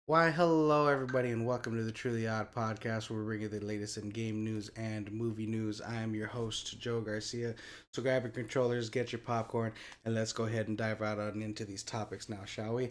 Why, hello, everybody, and welcome to the Truly Odd podcast, where we bring you the latest in game news and movie news. I am your host, Joe Garcia. So grab your controllers, get your popcorn, and let's go ahead and dive right on into these topics now, shall we?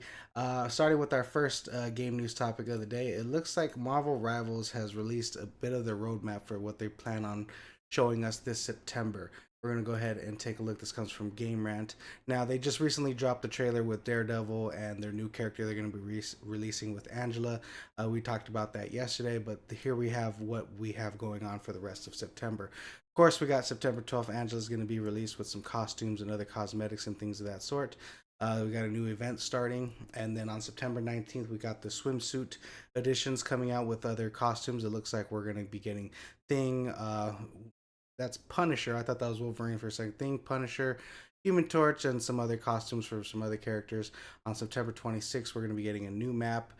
Starting with our first game news topic of the day, it looks like Marvel Rivals has released a bit of the roadmap for what they plan on showing us this September. We're going to go ahead and take a look. This comes from Game Rant. Now, they just recently dropped the trailer with Daredevil and their new character they're going to be releasing with Angela. We talked about that yesterday, but here we have what we have going on for the rest of September. Of course, we got September 12th. Angela's going to be released with some costumes and other cosmetics and things of that sort. We got a new event starting, and then on September 19th, we got the swimsuit editions coming out with other costumes. It looks like we're going to be getting Thing, that's Punisher. I thought that was Wolverine for a second. Thing, Punisher, Human Torch, and some other costumes for some other characters. On September 26th, we're going to be getting a new map,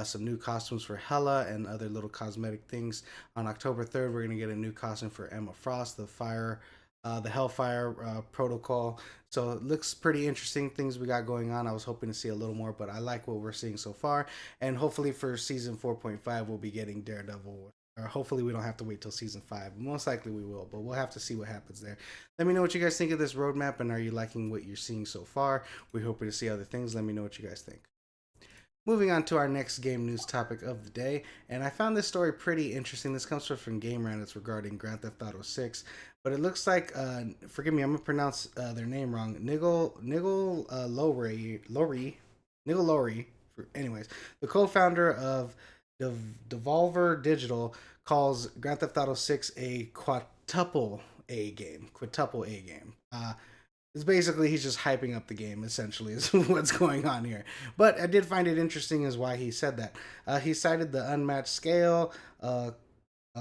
some new costumes for Hela, and other little cosmetic things. On October 3rd, we're going to get a new costume for Emma Frost, the Hellfire protocol. So it looks pretty interesting things we got going on. I was hoping to see a little more, but I like what we're seeing so far. And hopefully for season 4.5, we'll be getting Daredevil, or hopefully we don't have to wait till season 5. Most likely we will, but we'll have to see what happens there. Let me know what you guys think of this roadmap, and are you liking what you're seeing so far? We're hoping to see other things. Let me know what you guys think. Moving on to our next game news topic of the day, and I found this story pretty interesting. This comes from Game Rant. It's regarding Grand Theft Auto 6, but it looks like, forgive me, I'm gonna pronounce their name wrong. Nigel Lowry. Anyways, the co-founder of Devolver Digital calls Grand Theft Auto 6 a quadruple A game. Quadruple A game. It's basically he's just hyping up the game. Essentially, is what's going on here. But I did find it interesting as why he said that. He cited the unmatched scale,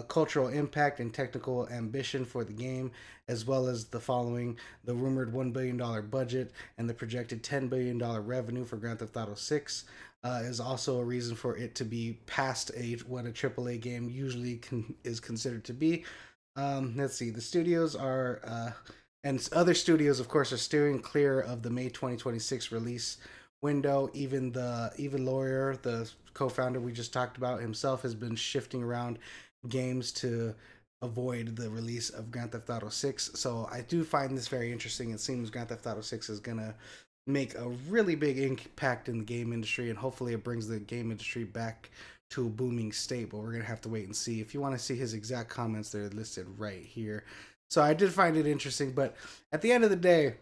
cultural impact, and technical ambition for the game, as well as the following: the rumored $1 billion budget and the projected $10 billion revenue for Grand Theft Auto 6. Is also a reason for it to be past what a AAA game usually is considered to be. Let's see. The studios are and other studios, of course, are steering clear of the May 2026 release window. Even Lawyer, the co-founder we just talked about himself, has been shifting around games to avoid the release of Grand Theft Auto 6. So I do find this very interesting. It seems Grand Theft Auto 6 is gonna make a really big impact in the game industry, and hopefully it brings the game industry back to a booming state. But we're gonna have to wait and see. If you want to see his exact comments, they're listed right here. So I did find it interesting, but at the end of the day,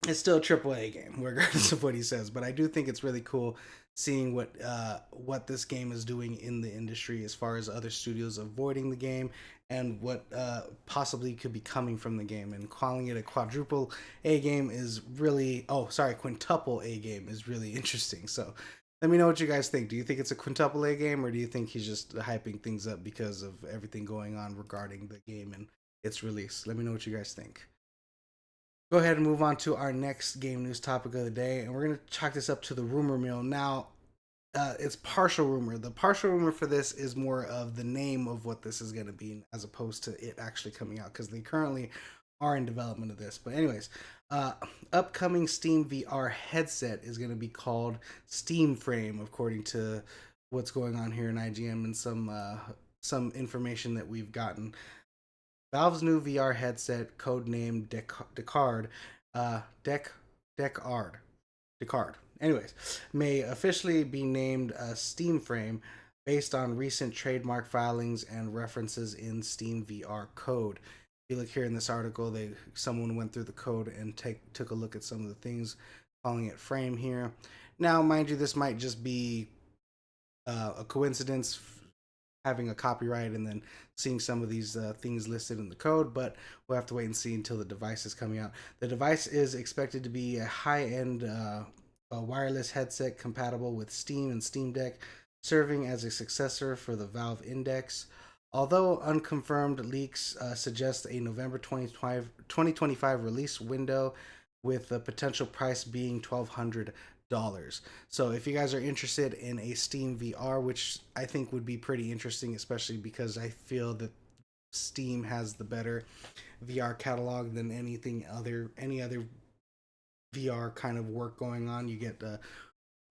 it's still a AAA game, regardless of what he says. But I do think it's really cool seeing what this game is doing in the industry, as far as other studios avoiding the game and what possibly could be coming from the game. And calling it a quadruple A game is really, oh, sorry, quintuple A game is really interesting. So let me know what you guys think. Do you think it's a quintuple A game, or do you think he's just hyping things up because of everything going on regarding the game and its release? Let me know what you guys think. Go ahead and move on to our next game news topic of the day, and we're going to chalk this up to the rumor mill. Now, it's partial rumor. The partial rumor for this is more of the name of what this is going to be, as opposed to it actually coming out, because they currently are in development of this. But anyways, uh, upcoming Steam VR headset is going to be called Steam Frame, according to what's going on here in IGM and some information that we've gotten. Valve's new VR headset, codenamed Decard, Dec Decard, Decard. Anyways, may officially be named a Steam Frame based on recent trademark filings and references in Steam VR code. If you look here in this article, someone went through the code and took a look at some of the things, calling it Frame here. Now, mind you, this might just be a coincidence, having a copyright and then seeing some of these things listed in the code, but we'll have to wait and see until the device is coming out. The device is expected to be a high-end wireless headset compatible with Steam and Steam Deck, serving as a successor for the Valve Index. Although unconfirmed, leaks suggest a November 2025 release window, with the potential price being $1,200. So if you guys are interested in a Steam VR, which I think would be pretty interesting, especially because I feel that Steam has the better VR catalog than any other VR kind of work going on. You get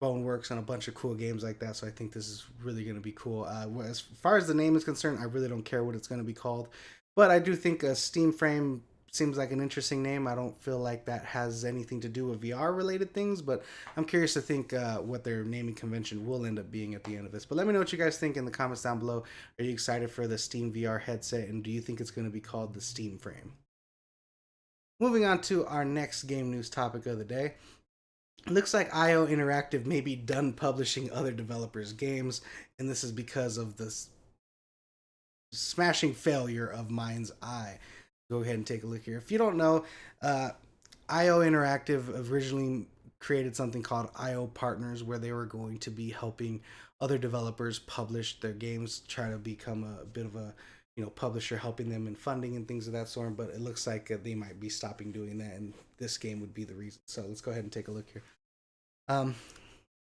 Boneworks and a bunch of cool games like that. So I think this is really going to be cool. As far as the name is concerned, I really don't care what it's going to be called, but I do think a Steam Frame seems like an interesting name. I don't feel like that has anything to do with VR related things, but I'm curious to think what their naming convention will end up being at the end of this. But let me know what you guys think in the comments down below. Are you excited for the Steam VR headset, and do you think it's going to be called the Steam Frame? Moving on to our next game news topic of the day. It looks like IO Interactive may be done publishing other developers' games, and this is because of this smashing failure of MindsEye. Go ahead and take a look here. If you don't know, IO Interactive originally created something called IO Partners, where they were going to be helping other developers publish their games, try to become a bit of a publisher, helping them in funding and things of that sort. But it looks like they might be stopping doing that, and this game would be the reason. So let's go ahead and take a look here.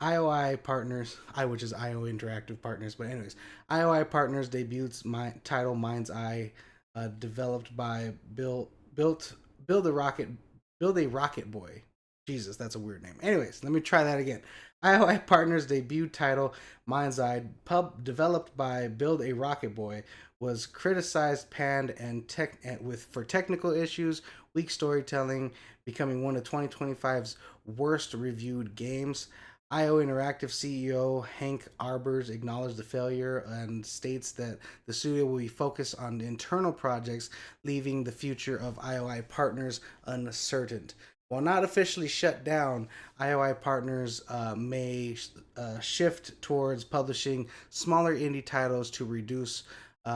IOI Partners, which is IO Interactive Partners, but anyways, IOI Partners debuts title MindsEye, developed by Build a Rocket Boy. Jesus, that's a weird name. Anyways, let me try that again. IOI Partners debut title MindsEye, developed by Build a Rocket Boy, was criticized, panned, and for technical issues, weak storytelling, becoming one of 2025's worst reviewed games. IO Interactive CEO Hank Arbers acknowledged the failure and states that the studio will be focused on internal projects, leaving the future of IOI Partners uncertain. While not officially shut down, IOI Partners may shift towards publishing smaller indie titles to reduce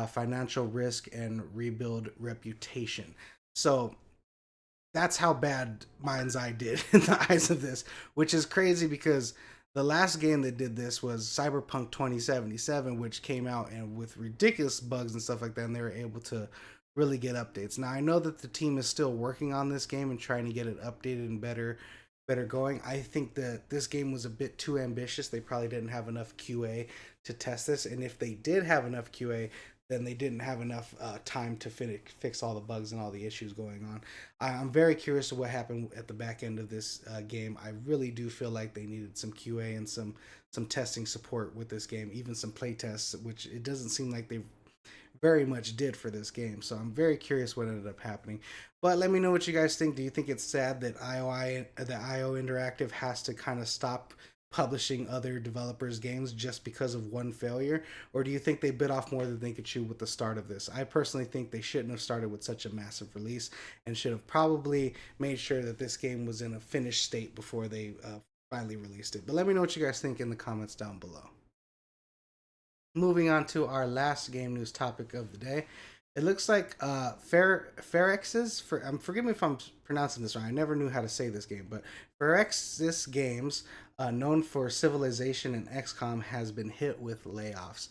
financial risk and rebuild reputation. So that's how bad MindsEye did in the eyes of this, which is crazy because the last game that did this was Cyberpunk 2077, which came out and with ridiculous bugs and stuff like that, and they were able to really get updates. Now I know that the team is still working on this game and trying to get it updated and better going. I think that this game was a bit too ambitious. They probably didn't have enough QA to test this, and if they did have enough QA, then they didn't have enough time to fix all the bugs and all the issues going on. I'm very curious to what happened at the back end of this game. I really do feel like they needed some QA and some testing support with this game, even some play tests, which it doesn't seem like they very much did for this game. So I'm very curious what ended up happening. But let me know what you guys think. Do you think it's sad that IO Interactive has to kind of stop publishing other developers' games just because of one failure, or do you think they bit off more than they could chew with the start of this? I personally think they shouldn't have started with such a massive release and should have probably made sure that this game was in a finished state before they finally released it. But let me know what you guys think in the comments down below. Moving on to our last game news topic of the day. It looks like Firaxis, forgive me if I'm pronouncing this wrong. I never knew how to say this game, but Firaxis Games, known for Civilization and XCOM, has been hit with layoffs.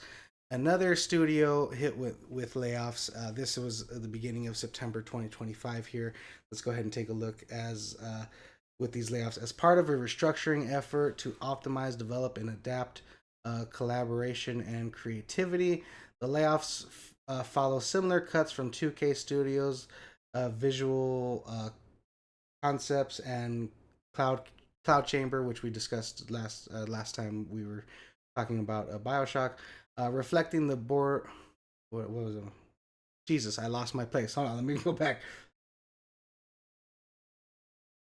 Another studio hit with layoffs. This was the beginning of September 2025 here. Let's go ahead and take a look with these layoffs. As part of a restructuring effort to optimize, develop, and adapt collaboration and creativity, the layoffs follow similar cuts from 2K Studios, Visual Concepts, and Cloud Chamber, which we discussed last time we were talking about BioShock, reflecting the board. What was it? Jesus, I lost my place. Hold on, let me go back.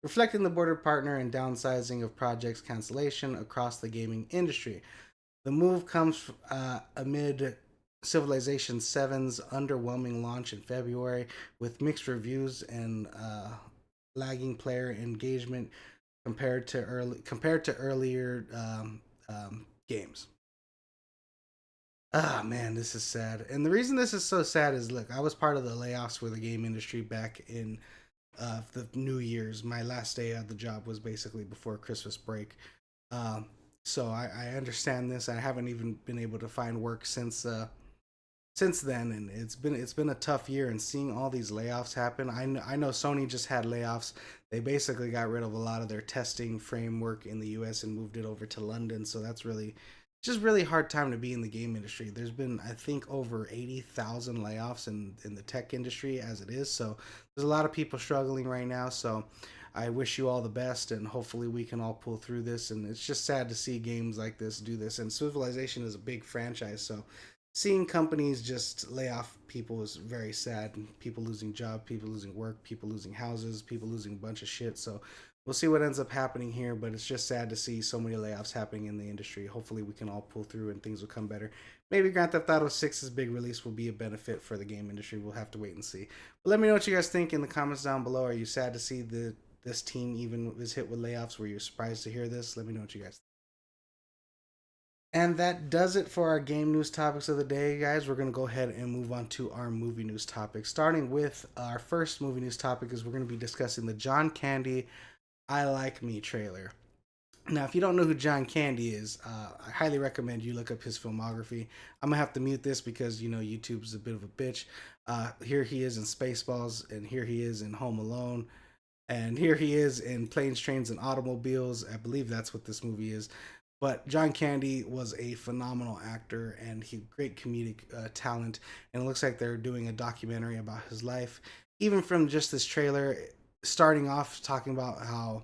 Reflecting the border partner and downsizing of projects cancellation across the gaming industry. The move comes amid Civilization 7's underwhelming launch in February, with mixed reviews and lagging player engagement compared to earlier games. Ah, man, this is sad. And the reason this is so sad is, look, I was part of the layoffs for the game industry back in the New Year's. My last day at the job was basically before Christmas break. So I understand this. I haven't even been able to find work since then, and it's been a tough year. And seeing all these layoffs happen, I know Sony just had layoffs. They basically got rid of a lot of their testing framework in the U.S. and moved it over to London. So that's really hard time to be in the game industry. There's been, I think, over 80,000 layoffs in the tech industry as it is. So there's a lot of people struggling right now. So I wish you all the best, and hopefully we can all pull through this. And it's just sad to see games like this do this. And Civilization is a big franchise, so seeing companies just lay off people is very sad. People losing jobs, people losing work, people losing houses, people losing a bunch of shit. So we'll see what ends up happening here, but it's just sad to see so many layoffs happening in the industry. Hopefully we can all pull through and things will come better. Maybe Grand Theft Auto 6's big release will be a benefit for the game industry. We'll have to wait and see. But let me know what you guys think in the comments down below. Are you sad to see this team even is hit with layoffs? Were you surprised to hear this? Let me know what you guys think. And that does it for our game news topics of the day, guys. We're going to go ahead and move on to our movie news topics. Starting with our first movie news topic is we're going to be discussing the John Candy I Like Me trailer. Now, if you don't know who John Candy is, I highly recommend you look up his filmography. I'm going to have to mute this because, YouTube's a bit of a bitch. Here he is in Spaceballs, and here he is in Home Alone, and here he is in Planes, Trains, and Automobiles. I believe that's what this movie is. But John Candy was a phenomenal actor and he great comedic talent. And it looks like they're doing a documentary about his life. Even from just this trailer, starting off talking about how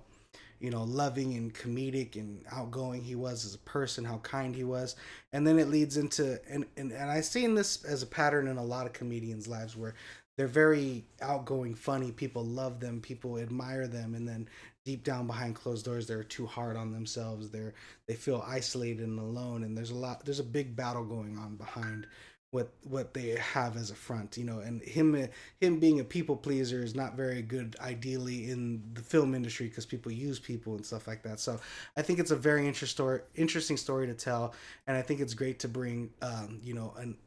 loving and comedic and outgoing he was as a person, how kind he was, and then it leads into and I've seen this as a pattern in a lot of comedians' lives where they're very outgoing, funny. People love them, people admire them, and then deep down behind closed doors, they're too hard on themselves. They feel isolated and alone, and there's a big battle going on behind what they have as a front, and him being a people pleaser is not very good ideally in the film industry because people use people and stuff like that. So I think it's a very interesting story to tell, and I think it's great to bring an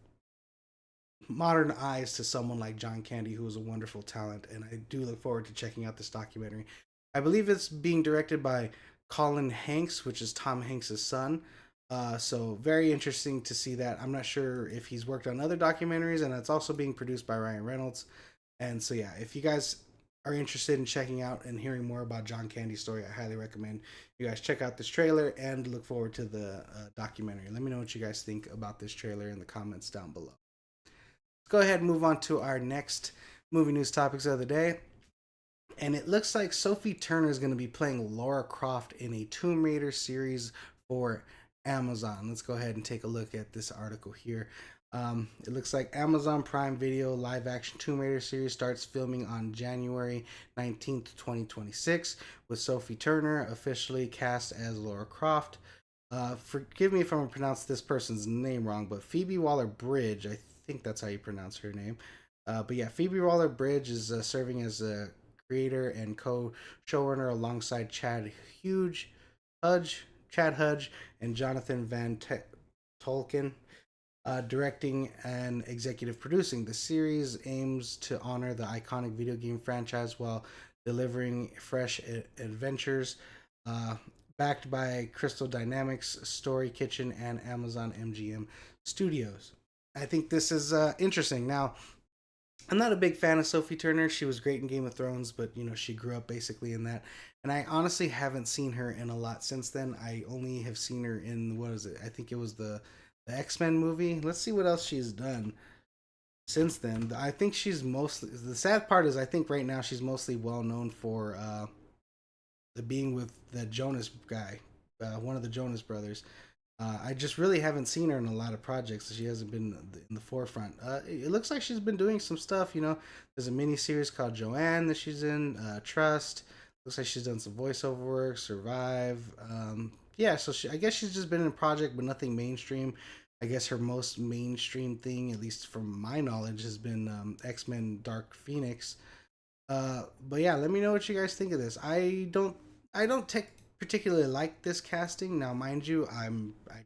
modern eyes to someone like John Candy, who is a wonderful talent, and I do look forward to checking out this documentary. I believe it's being directed by Colin Hanks, which is Tom Hanks' son. So very interesting to see that. I'm not sure if he's worked on other documentaries, and it's also being produced by Ryan Reynolds. And so yeah, if you guys are interested in checking out and hearing more about John Candy's story, I highly recommend you guys check out this trailer and look forward to the documentary. Let me know what you guys think about this trailer in the comments down below. Let's go ahead and move on to our next movie news topics of the day. And it looks like Sophie Turner is going to be playing Lara Croft in a Tomb Raider series for Amazon. Let's go ahead and take a look at this article here. It looks like Amazon Prime Video live action Tomb Raider series starts filming on January 19th, 2026, with Sophie Turner officially cast as Lara Croft. Forgive me if I'm going to pronounce this person's name wrong, but Phoebe Waller-Bridge, I think that's how you pronounce her name. But yeah, Phoebe Waller-Bridge is serving as a creator and co-showrunner alongside Chad Hudge, and Jonathan Van Tolkien, directing and executive producing. The series aims to honor the iconic video game franchise while delivering fresh adventures. Backed by Crystal Dynamics, Story Kitchen, and Amazon MGM Studios. I think this is interesting. Now, I'm not a big fan of Sophie Turner. She was great in Game of Thrones, but she grew up basically in that. And I honestly haven't seen her in a lot since then. I only have seen her in, what is it? I think it was the X-Men movie. Let's see what else she's done since then. I think she's mostly, the sad part is I think right now she's mostly well known for the being with the Jonas guy, one of the Jonas brothers. I just really haven't seen her in a lot of projects. She hasn't been in the forefront. It looks like she's been doing some stuff. There's a mini series called Joanne that she's in. Trust. Looks like she's done some voiceover work. Survive. Yeah, so I guess she's just been in a project, but nothing mainstream. I guess her most mainstream thing, at least from my knowledge, has been X-Men Dark Phoenix. But yeah, let me know what you guys think of this. I don't particularly like this casting. Now, mind you, I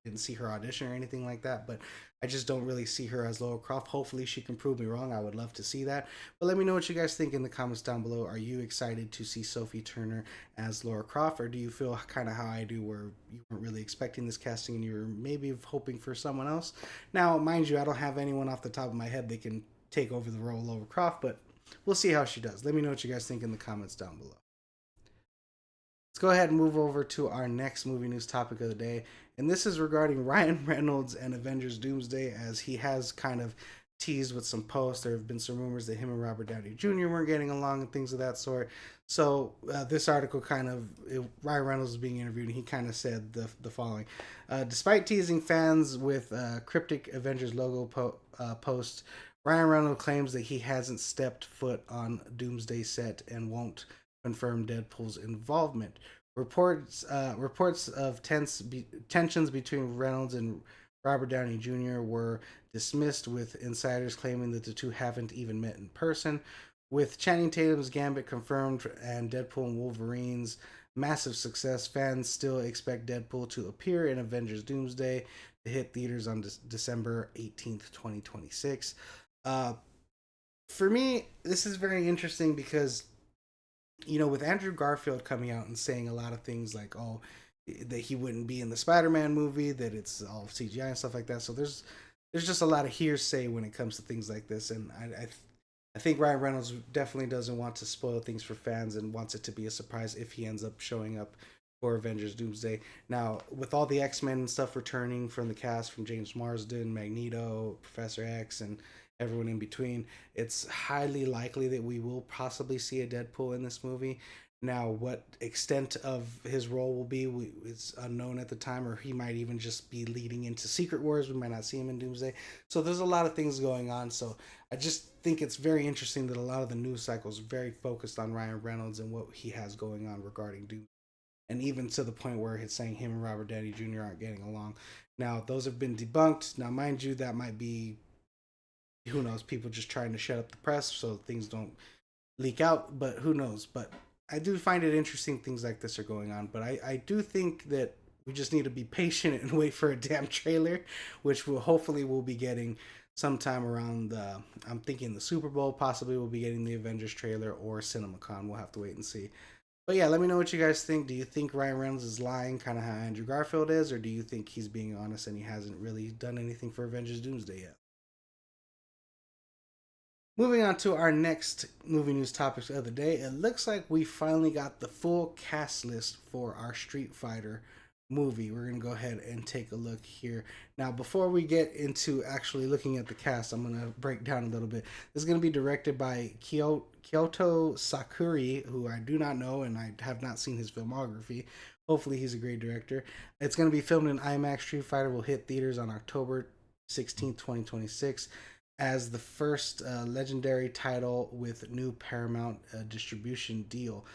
didn't see her audition or anything like that, but I just don't really see her as Lara Croft. Hopefully, she can prove me wrong. I would love to see that. But let me know what you guys think in the comments down below. Are you excited to see Sophie Turner as Lara Croft, or do you feel kind of how I do, where you weren't really expecting this casting and you were maybe hoping for someone else? Now, mind you, I don't have anyone off the top of my head that can take over the role of Lara Croft, but we'll see how she does. Let me know what you guys think in the comments down below. Let's go ahead and move over to our next movie news topic of the day. And this is regarding Ryan Reynolds and Avengers Doomsday, as he has kind of teased with some posts. There have been some rumors that him and Robert Downey Jr. weren't getting along and things of that sort. So this article Ryan Reynolds was being interviewed, and he kind of said the following: despite teasing fans with cryptic Avengers logo post, Ryan Reynolds claims that he hasn't stepped foot on Doomsday set and won't confirm Deadpool's involvement. Reports of tensions between Reynolds and Robert Downey Jr. were dismissed, with insiders claiming that the two haven't even met in person. With Channing Tatum's Gambit confirmed and Deadpool and Wolverine's massive success, fans still expect Deadpool to appear in Avengers Doomsday to hit theaters on December 18th, 2026. Uh, for me, this is very interesting because, with Andrew Garfield coming out and saying a lot of things like, oh, that he wouldn't be in the Spider-Man movie, that it's all CGI and stuff like that. So there's just a lot of hearsay when it comes to things like this, and I think Ryan Reynolds definitely doesn't want to spoil things for fans and wants it to be a surprise if he ends up showing up for Avengers Doomsday. Now, with all the X-Men and stuff returning from the cast, from James Marsden, Magneto, Professor X, and everyone in between, it's highly likely that we will possibly see a Deadpool in this movie. Now, what extent of his role will be is unknown at the time, or he might even just be leading into Secret Wars. We might not see him in Doomsday. So there's a lot of things going on. So I just think it's very interesting that a lot of the news cycle is very focused on Ryan Reynolds and what he has going on regarding Doom, and even to the point where it's saying him and Robert Downey Jr. aren't getting along. Now, those have been debunked. Now, mind you, that might be, who knows, people just trying to shut up the press so things don't leak out, but who knows. But I do find it interesting things like this are going on. But I do think that we just need to be patient and wait for a damn trailer, which we'll be getting sometime around I'm thinking the Super Bowl. Possibly we'll be getting the Avengers trailer or CinemaCon. We'll have to wait and see. But yeah, let me know what you guys think. Do you think Ryan Reynolds is lying, kind of how Andrew Garfield is, or do you think he's being honest and he hasn't really done anything for Avengers Doomsday yet? Moving on to our next movie news topics of the day, it looks like we finally got the full cast list for our Street Fighter movie. We're going to go ahead and take a look here. Now, before we get into actually looking at the cast, I'm going to break down a little bit. This is going to be directed by Kyoto Sakuri, who I do not know and I have not seen his filmography. Hopefully, he's a great director. It's going to be filmed in IMAX. Street Fighter will hit theaters on October 16th, 2026, as the first legendary title with new Paramount distribution deal.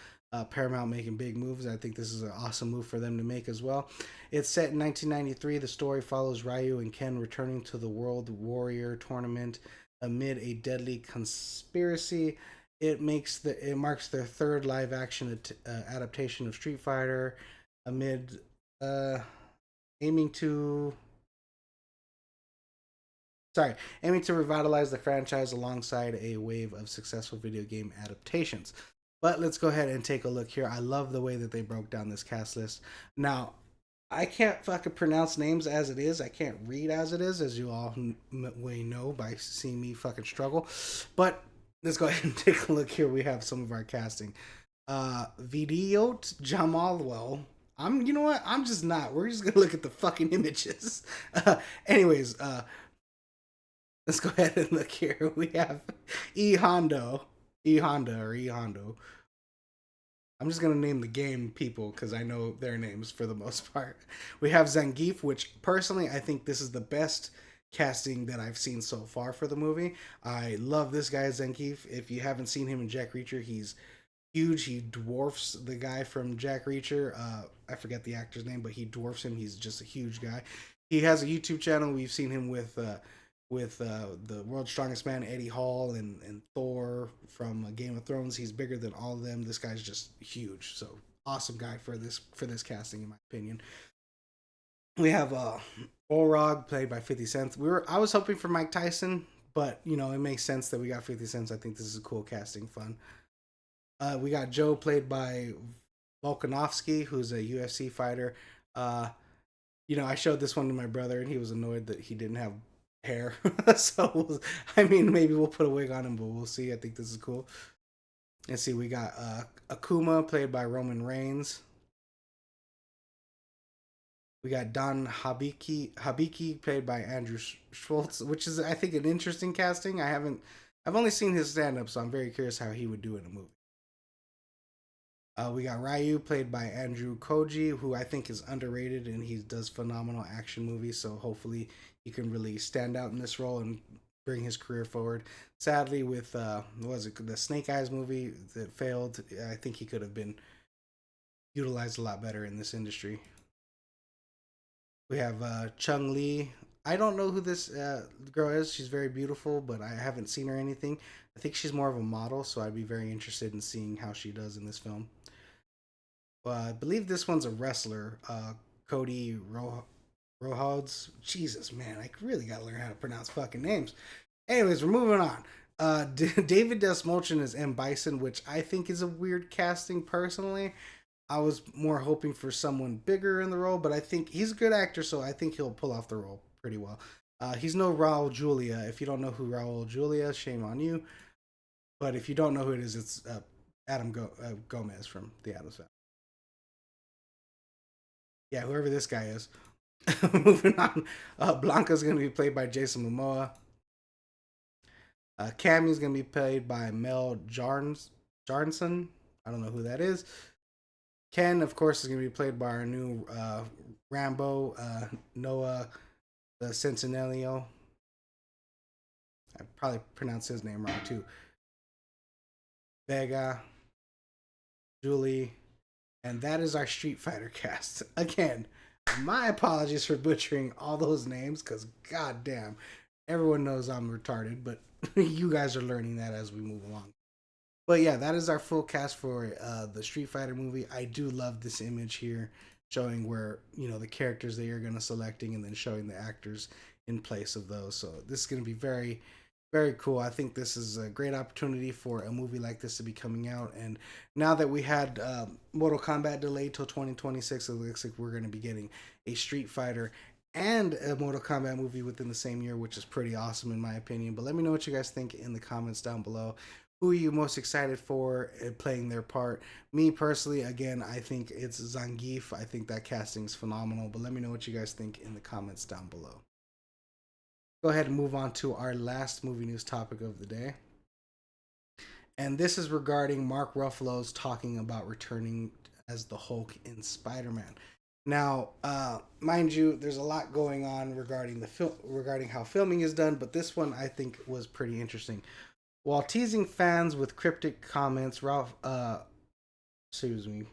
Paramount making big moves. I think this is an awesome move for them to make as well. It's set in 1993. The story follows Ryu and Ken returning to the World Warrior Tournament amid a deadly conspiracy. It marks their third live action adaptation of Street Fighter, amid aiming to sorry, aiming to revitalize the franchise alongside a wave of successful video game adaptations. But let's go ahead and take a look here. I love the way that they broke down this cast list. Now, I can't fucking pronounce names as it is. I can't read as it is, as you all may know by seeing me fucking struggle. But let's go ahead and take a look here. We have some of our casting. Vidiot Jamalwell. You know what? I'm just not. We're just gonna look at the fucking images. Anyways, let's go ahead and look here. We have E Hondo. I'm just gonna name the game people because I know their names for the most part. We have Zangief, which personally I think this is the best casting that I've seen so far for the movie. I love this guy Zangief. If you haven't seen him in Jack Reacher, he's huge. He dwarfs the guy from Jack Reacher. I forget the actor's name, but he dwarfs him. He's just a huge guy. He has a YouTube channel. We've seen him with the World's Strongest Man, Eddie Hall, and Thor from Game of Thrones. He's bigger than all of them. This guy's just huge. So awesome guy for this casting, in my opinion. We have Orog, played by 50 Cent. I was hoping for Mike Tyson, but it makes sense that we got 50 Cent. I think this is a cool casting, fun. We got Joe, played by Volkanovski, who's a UFC fighter. I showed this one to my brother, and he was annoyed that he didn't have hair. So, I mean, maybe we'll put a wig on him, but we'll see. I think this is cool. And see, we got Akuma, played by Roman Reigns. We got Don Habiki played by Andrew Schultz, which is I think an interesting casting. I've only seen his stand up, so I'm very curious how he would do in a movie. We got Ryu played by Andrew Koji, who I think is underrated and he does phenomenal action movies. So hopefully he can really stand out in this role and bring his career forward. Sadly, with what was it, the Snake Eyes movie that failed, I think he could have been utilized a lot better in this industry. We have Chun-Li. I don't know who this girl is. She's very beautiful, but I haven't seen her anything. I think she's more of a model, so I'd be very interested in seeing how she does in this film. I believe this one's a wrestler, Cody Rohodes. Jesus, man, I really gotta learn how to pronounce fucking names. Anyways, we're moving on. David Desmolchin is M. Bison, which I think is a weird casting personally. I was more hoping for someone bigger in the role, but I think he's a good actor, so I think he'll pull off the role pretty well. He's no Raul Julia. If you don't know who Raul Julia, shame on you. But if you don't know who it is, it's Gomez from the Addams Family. Yeah, whoever this guy is. Moving on. Blanca's going to be played by Jason Momoa. Cammy's going to be played by Mel Jarnson. I don't know who that is. Ken, of course, is going to be played by our new Rambo, Noah the Centinelio. I probably pronounced his name wrong too. Vega, Julie, and that is our Street Fighter cast. Again, my apologies for butchering all those names because goddamn, everyone knows I'm retarded, but you guys are learning that as we move along. But yeah, that is our full cast for the Street Fighter movie. I do love this image here, showing where the characters that you're gonna selecting, and then showing the actors in place of those. So this is gonna be very, very cool. I think this is a great opportunity for a movie like this to be coming out. And now that we had Mortal Kombat delayed till 2026, it looks like we're gonna be getting a Street Fighter and a Mortal Kombat movie within the same year, which is pretty awesome in my opinion. But let me know what you guys think in the comments down below. Who are you most excited for playing their part? Me personally, again, I think it's Zangief. I think that casting is phenomenal. But let me know what you guys think in the comments down below. Go ahead and move on to our last movie news topic of the day. And this is regarding Mark Ruffalo's talking about returning as the Hulk in Spider-Man. Now, mind you, there's a lot going on regarding the film, regarding how filming is done, but this one I think was pretty interesting. While teasing fans with cryptic comments, excuse me.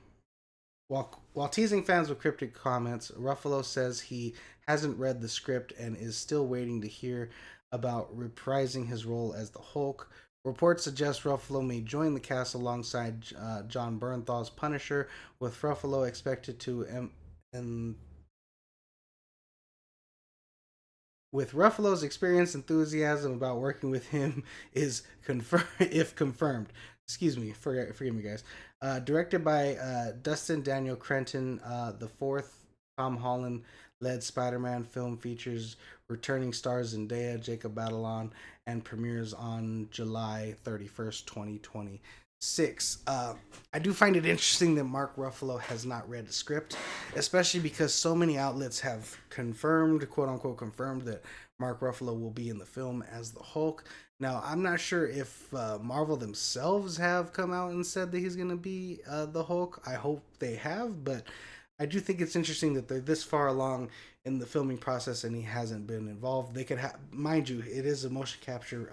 While teasing fans with cryptic comments, Ruffalo says he hasn't read the script and is still waiting to hear about reprising his role as the Hulk. Reports suggest Ruffalo may join the cast alongside John Bernthal's Punisher, with Ruffalo expected to with Ruffalo's experience, enthusiasm about working with him is confirmed if confirmed. Excuse me, forgive me, guys. Directed by Dustin Daniel Cretton, the fourth Tom Holland led Spider-Man film features returning stars Zendaya, Jacob Batalon, and premieres on July 31st, 2026. I do find it interesting that Mark Ruffalo has not read the script, especially because so many outlets have confirmed, quote unquote, confirmed that Mark Ruffalo will be in the film as the Hulk. Now, I'm not sure if Marvel themselves have come out and said that he's going to be the Hulk. I hope they have, but I do think it's interesting that they're this far along in the filming process and he hasn't been involved. They could have, mind you, it is a motion capture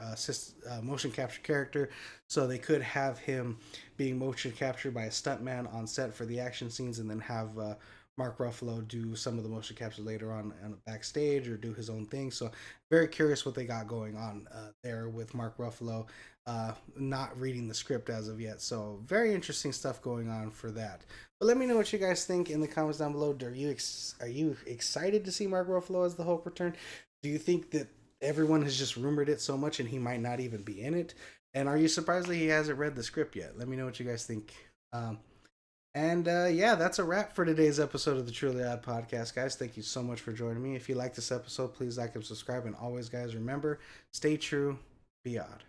character, so they could have him being motion captured by a stuntman on set for the action scenes, and then have Mark Ruffalo do some of the motion capture later on backstage or do his own thing. So very curious what they got going on there with Mark Ruffalo not reading the script as of yet. So very interesting stuff going on for that. But let me know what you guys think in the comments down below. Are you excited to see Mark Ruffalo as the Hulk return? Do you think that everyone has just rumored it so much and he might not even be in it? And are you surprised that he hasn't read the script yet? Let me know what you guys think. Yeah, that's a wrap for today's episode of the Truly Odd Podcast, guys. Thank you so much for joining me. If you like this episode, please like and subscribe. And always, guys, remember, stay true, be odd.